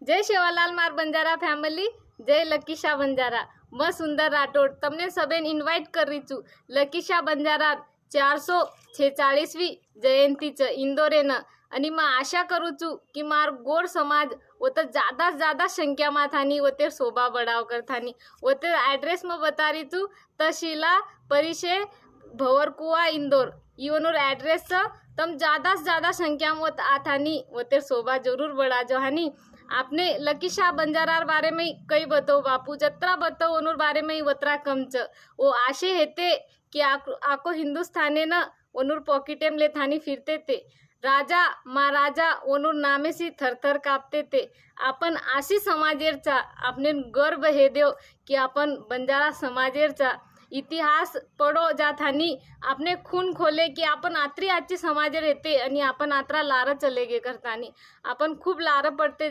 जय सेवालाल मार बंजारा फैमिली, जय लकीशा बंजारा। मैं सुंदर राठौड़ तमने सबेन इन्वाइट कर रही छू लकीशा बंजारा 446वी जयंती च इंदोरेन। आणि मैं आशा करू छू की मार गोर समाज वो ज्यादा संख्या में थानी वो शोभा बढ़ाव कर थानी वो एड्रेस में बता रही छू तहसीला परिषद भवरकुआ इंदौर योनोर एड्रेस तम ज्यादा संख्या में आथानी वो शोभा जरूर बढ़ा जो हानी। आपने लकीशा बंजारार बारे में कई बताओ बापू जत्रा बताओ ओनोर बारे में वतरा कम च वो आशे हेते कि आको हिंदुस्ताने न ओनोर पॉकेटेम ले थानी फिरते थे। राजा महाराजा ओनोर नामे सी थरथर कापते थे। आपण आशी समाजेरचा आपने गर्व हे देव कि आपण बंजारा समाजेरचा इतिहास पडो जाथानी आपने खून खोले की आपण आत्री आजची समाज रहते आणि आपण आत्रा लार चले गे करतानी आपण खूप लार पडते